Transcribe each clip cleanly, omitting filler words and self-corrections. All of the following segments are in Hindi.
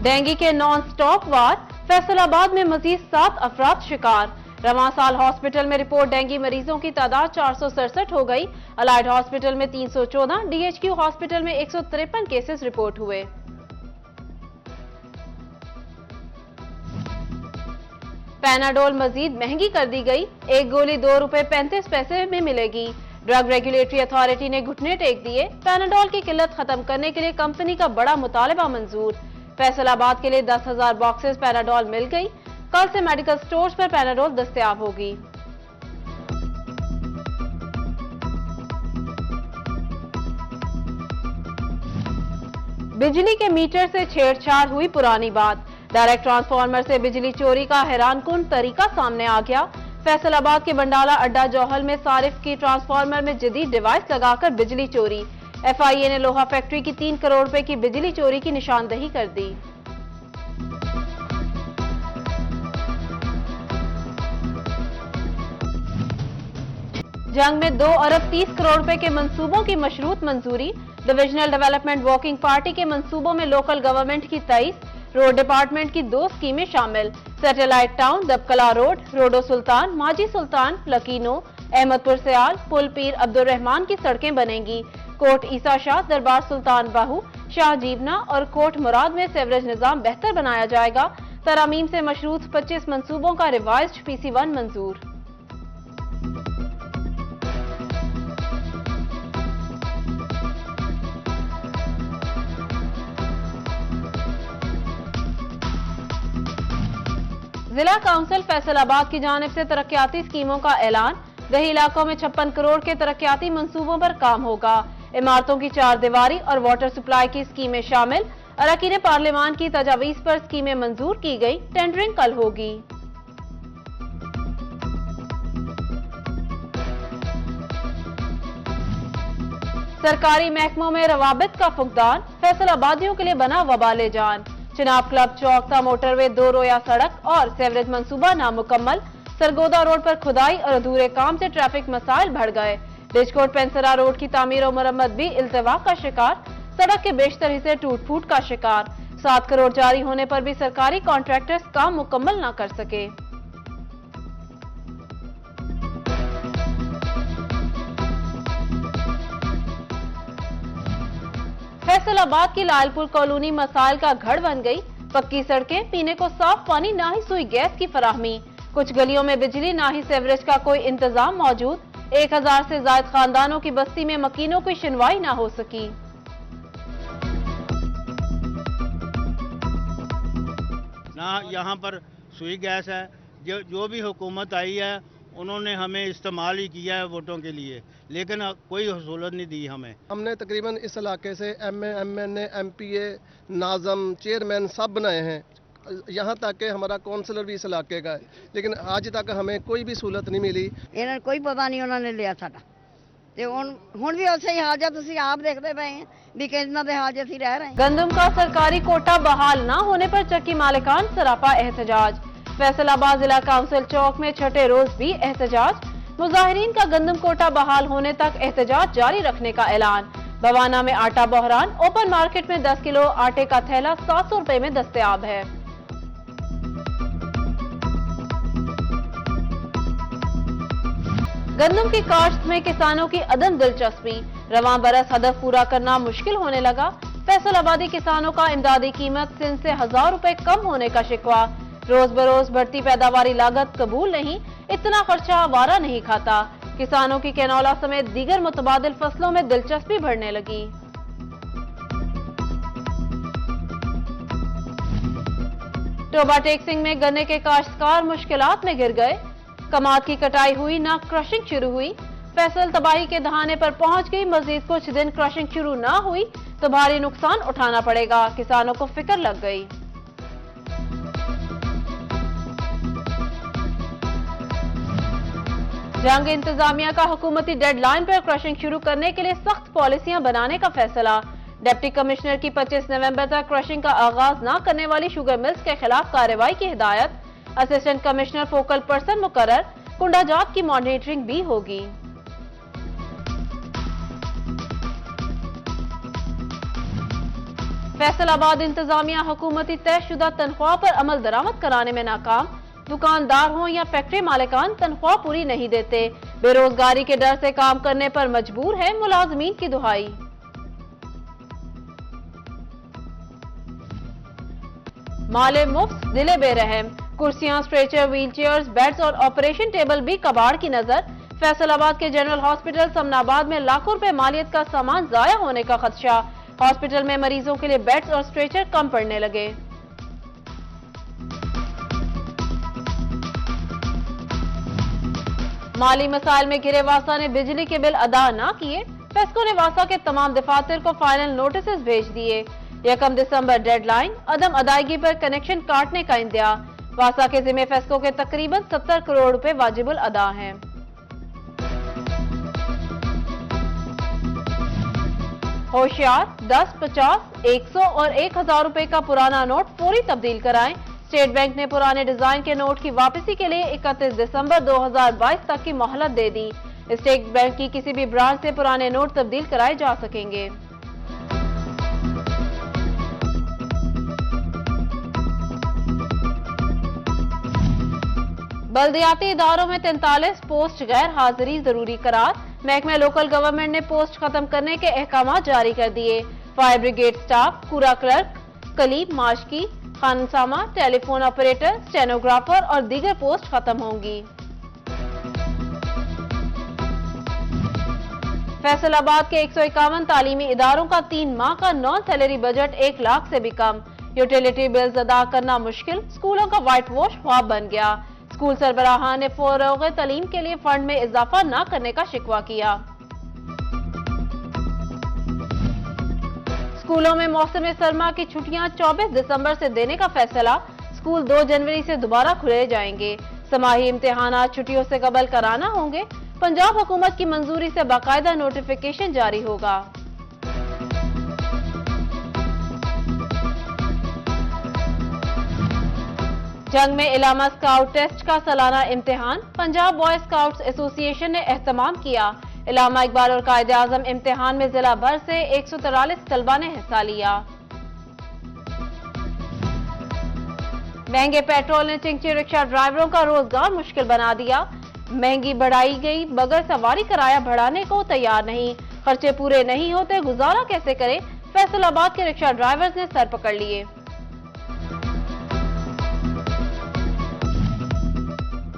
डेंगू के नॉन स्टॉप वार, फैसलाबाद में मजीद 7 अफराद शिकार। रवां साल हॉस्पिटल में रिपोर्ट डेंगू मरीजों की तादाद 467 हो गई। अलाइड हॉस्पिटल में 314, डीएचक्यू हॉस्पिटल में 153 केसेस रिपोर्ट हुए। पैनाडोल मजीद महंगी कर दी गई, एक गोली ₹2.35 में मिलेगी। ड्रग रेगुलेटरी अथॉरिटी ने घुटने टेक दिए। पैनाडोल की किल्लत खत्म करने के लिए कंपनी का बड़ा मुतालबा मंजूर। फैसलाबाद के लिए 10,000 बॉक्सेस पैनाडोल मिल गई। कल से मेडिकल स्टोर्स पर पैनाडोल दस्तयाब होगी। बिजली के मीटर से छेड़छाड़ हुई पुरानी बात। डायरेक्ट ट्रांसफार्मर से बिजली चोरी का हैरानकुन तरीका सामने आ गया। फैसलाबाद के बंडाला अड्डा जौहल में सारिफ की ट्रांसफार्मर में जदीद डिवाइस लगाकर बिजली चोरी। एफआईए ने लोहा फैक्ट्री की 3 करोड़ रुपए की बिजली चोरी की निशानदही कर दी। जंग में 2 अरब 30 करोड़ रुपए के मंसूबों की मशरूत मंजूरी। डिविजनल डेवलपमेंट वर्किंग पार्टी के मंसूबों में लोकल गवर्नमेंट की 23, रोड डिपार्टमेंट की 2 स्कीमें शामिल। सैटेलाइट टाउन, दबकला रोड, रोडो सुल्तान, माजी सुल्तान, लकीनो, अहमदपुर सयाल, पुल पीर अब्दुल रहमान की सड़कें बनेंगी। कोट ईसा शाह, दरबार सुल्तान बाहू, शाह जीवना और कोट मुराद में सेवरेज निजाम बेहतर बनाया जाएगा। तरामीम से मशरूत 25 मंसूबों का रिवाइज्ड PC1 मंजूर। जिला काउंसिल फैसलाबाद की जानिब से तरक्याती स्कीमों का ऐलान। दही इलाकों में 56 करोड़ के तरक्याती मंसूबों पर काम होगा। इमारतों की 4 दीवारी और वाटर सप्लाई की स्कीमें शामिल। अरकान पार्लियामान की तजावीज पर स्कीमें मंजूर की गई। टेंडरिंग कल होगी। सरकारी महकमों में रवाबित का फुकदान, फैसलाबादियों के लिए बना वबाले जान। चिनाब क्लब चौकता मोटरवे 2 रोया सड़क और सेवरेज मंसूबा नामुकम्मल। सरगोदा रोड पर खुदाई और अधूरे काम से ट्रैफिक मसाइल बढ़ गए। डिचकोट पेंसरा रोड की तामीर और मरम्मत भी इल्तवा का शिकार। सड़क के बेशतर हिस्से टूट फूट का शिकार। 7 करोड़ जारी होने पर भी सरकारी कॉन्ट्रैक्टर्स काम मुकम्मल न कर सके। फैसलाबाद की लालपुर कॉलोनी मसाइल का घड़ बन गई। पक्की सड़कें, पीने को साफ पानी, ना ही सुई गैस की फराहमी। कुछ गलियों में बिजली, ना ही सेवरेज का कोई इंतजाम मौजूद। 1000 से ज्यादा खानदानों की बस्ती में मकीनों की सुनवाई ना हो सकी। ना यहाँ पर सुई गैस है। जो भी हुकूमत आई है उन्होंने हमें इस्तेमाल ही किया है वोटों के लिए, लेकिन कोई सहूलत नहीं दी हमें। हमने तकरीबन इस इलाके से MA, MNA, MPA, नाज़म, चेयरमैन सब बनाए हैं। यहाँ तक कि हमारा काउंसलर भी इस इलाके का है, लेकिन आज तक हमें कोई भी सहूलत नहीं मिली। इन्होंने कोई पता नहीं उन्होंने लिया साडा ते हुण भी उसे ही हाल तुसी आप देखते पे हैं भी कितना दे हाल जैसी रह रहे हैं। गंदम का सरकारी कोटा बहाल न होने पर चक्की मालिकान सरापा एहतजाज। फैसलाबाद जिला काउंसिल चौक में छठे रोज भी एहतजाज। मुजाहिरीन का गंदम कोटा बहाल होने तक एहतजाज जारी रखने का ऐलान। बवाना में आटा बहरान। ओपन मार्केट में 10 किलो आटे का थैला 700 रुपए में दस्तयाब है। गंदम की काश्त में किसानों की अदम दिलचस्पी। रवां बरस हदफ पूरा करना मुश्किल होने लगा। फैसलाबादी किसानों का इमदादी कीमत सिंध से 1000 रुपए कम होने का शिकवा। रोज बरोज बढ़ती पैदावारी लागत कबूल नहीं, इतना खर्चा वारा नहीं खाता। किसानों की कैनोला समेत दीगर मुतबादिल फसलों में दिलचस्पी बढ़ने लगी। टोबा टेक्सिंग में गन्ने के काश्तकार मुश्किलात में गिर गए। कमाद की कटाई हुई, ना क्रशिंग शुरू हुई। फसल तबाही के दहाने पर पहुंच गई। मजीद कुछ दिन क्रशिंग शुरू ना हुई तो भारी नुकसान उठाना पड़ेगा। किसानों को फिक्र लग गई। जंग इंतजामिया का हुकूमती डेडलाइन पर क्रशिंग शुरू करने के लिए सख्त पॉलिसियां बनाने का फैसला। डिप्टी कमिश्नर की 25 नवंबर तक क्रशिंग का आगाज न करने वाली शुगर मिल्स के खिलाफ कार्रवाई की हिदायत। असिस्टेंट कमिश्नर फोकल पर्सन मुकर्रर। कुंडाजात की मॉनिटरिंग भी होगी। फैसलाबाद इंतजामिया हुकूमती तयशुदा तनख्वाह पर अमल दरामद कराने में नाकाम। दुकानदार हों या फैक्ट्री मालिकान तनख्वाह पूरी नहीं देते। बेरोजगारी के डर से काम करने पर मजबूर है मुलाजमीन की दुहाई। माले मुफ्त दिले बेरहम। कुर्सियां, स्ट्रेचर, व्हीलचेयर्स, बेड्स और ऑपरेशन टेबल भी कबाड़ की नजर। फैसलाबाद के जनरल हॉस्पिटल समनाबाद में लाखों रुपए मालियत का सामान जाया होने का खदशा। हॉस्पिटल में मरीजों के लिए बेड्स और स्ट्रेचर कम पड़ने लगे। माली मसाइल में घिरे वासा ने बिजली के बिल अदा न किए। फेस्को ने वासा के तमाम दफातर को फाइनल नोटिस भेज दिए। 1 दिसंबर डेडलाइन। अदम अदायगी पर कनेक्शन काटने का इंतहा। वासा के जिम्मे फेस्को के तकरीबन 70 करोड़ रुपए वाजिबुल अदा हैं। होशियार, 10, 50, 100 और 1000 रुपए का पुराना नोट फौरी तब्दील कराएं। स्टेट बैंक ने पुराने डिजाइन के नोट की वापसी के लिए 31 दिसंबर 2022 तक की मोहलत दे दी। स्टेट बैंक की किसी भी ब्रांच से पुराने नोट तब्दील कराए जा सकेंगे। बल्दियाती इदारों में 43 पोस्ट गैर हाजिरी जरूरी करार। महकमा लोकल गवर्नमेंट ने पोस्ट खत्म करने के अहकाम जारी कर दिए। फायर ब्रिगेड स्टाफ, कूड़ा क्लर्क, कलीब, माशकी, खानसामा, टेलीफोन ऑपरेटर, स्टेनोग्राफर और दीगर पोस्ट खत्म होंगी। फैसलाबाद के 151 तालीमी इदारों का 3 माह का नॉन सैलरी बजट 1 लाख से भी कम। यूटिलिटी बिल्स अदा करना मुश्किल। स्कूलों का व्हाइट वॉश ख्वाब बन गया। स्कूल सरबराहान ने फरोग तालीम के लिए फंड में इजाफा न करने का शिकवा किया। स्कूलों में मौसम सरमा की छुट्टियां 24 दिसंबर से देने का फैसला। स्कूल 2 जनवरी से दोबारा खुले जाएंगे। समाही इम्तिहानात छुट्टियों से कबल कराना होंगे। पंजाब हुकूमत की मंजूरी से बाकायदा नोटिफिकेशन जारी होगा। जंग में इलामा स्काउट टेस्ट का सालाना इम्तिहान। पंजाब बॉय स्काउट्स एसोसिएशन ने एहतमाम किया। इलामा इकबाल और कायदे आजम इम्तिहान में जिला भर से 143 तलबा ने हिस्सा लिया। महंगे पेट्रोल ने चिंची रिक्शा ड्राइवरों का रोजगार मुश्किल बना दिया। महंगी बढ़ाई गई बगैर सवारी किराया बढ़ाने को तैयार नहीं। खर्चे पूरे नहीं होते गुजारा कैसे करें। फैसलाबाद के रिक्शा ड्राइवर्स ने सर पकड़ लिए।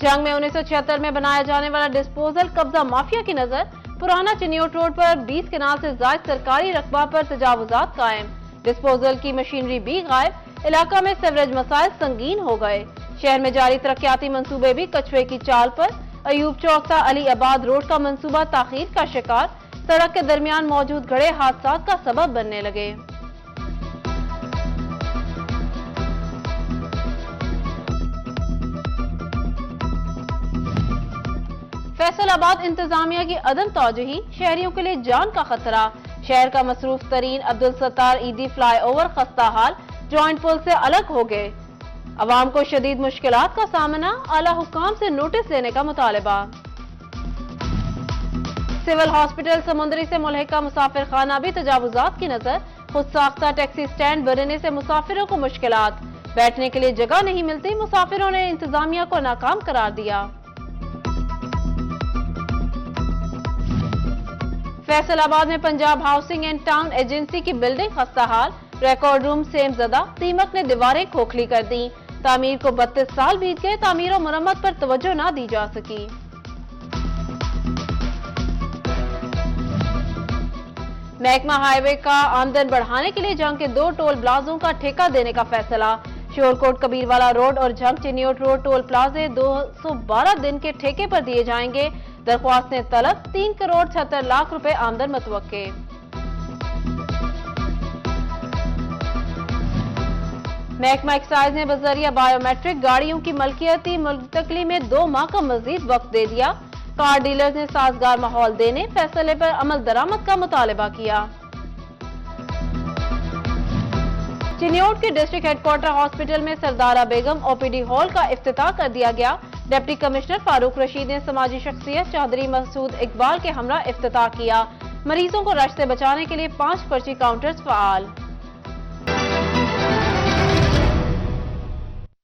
जंग में 1976 में बनाया जाने वाला डिस्पोजल कब्जा माफिया की नजर। पुराना चिन्योट रोड पर 20 कनाल से जायद सरकारी रकबा पर तजावुजात कायम। डिस्पोजल की मशीनरी भी गायब। इलाका में सीवरेज मसाइल संगीन हो गए। शहर में जारी तरक्याती मंसूबे भी कछुए की चाल पर। अयूब चौक सा अली आबाद रोड का मंसूबा ताखीर का शिकार। सड़क के दरमियान मौजूद घड़े हादसा का सबब बनने लगे। फैसलाबाद इंतजामिया की अदम तौजही शहरियों के लिए जान का खतरा। शहर का मसरूफ तरीन अब्दुल सत्तार ईदी फ्लाईओवर खस्ता हाल। जॉइंट पुल से अलग हो गए। अवाम को शदीद मुश्किलात का सामना। आला हुक्काम से नोटिस देने का मुतालबा। सिविल हॉस्पिटल समुंदरी से मुल्हिका मुसाफिर खाना भी तजावुजात की नजर। खुद साख्ता टैक्सी स्टैंड बनने से मुसाफिरों को मुश्किलात। बैठने के लिए जगह नहीं मिलती। मुसाफिरों ने इंतजामिया को नाकाम करार दिया। फैसलाबाद में Punjab housing and town agency की बिल्डिंग खस्ता हाल। रिकॉर्ड रूम सेम ज़दा। दीमक ने दीवारें खोखली कर दी। तामीर को 32 साल बीत गए। तामीर और मरम्मत पर तवज्जो न दी जा सकी। महकमा हाईवे का आमदन बढ़ाने के लिए जंग के 2 टोल प्लाजों का ठेका देने का फैसला। शोरकोट कबीरवाला रोड और जंग चिन्योट रोड टोल प्लाजे 212 दिन के ठेके पर दिए जाएंगे। दरख्वास्त ने तलब। 3 करोड़ 76 लाख रुपए आमदन मतवक्के। महकमा एक्साइज ने बजरिया बायोमेट्रिक गाड़ियों की मलकियती मुंतकली में 2 माह का मजीद वक्त दे दिया। कार डीलर्स ने साजगार माहौल देने फैसले पर अमल दरामद का मुतालबा किया। चिन्योट के डिस्ट्रिक्ट हेडक्वार्टर हॉस्पिटल में सरदारा बेगम ओपीडी हॉल का इफ्तिताह कर दिया गया। डिप्टी कमिश्नर फारूक रशीद ने समाजी शख्सियत चौधरी मसूद इकबाल के हमरा इफ्तिताह किया। मरीजों को रश से बचाने के लिए 5 पर्ची काउंटर्स फ़ाल।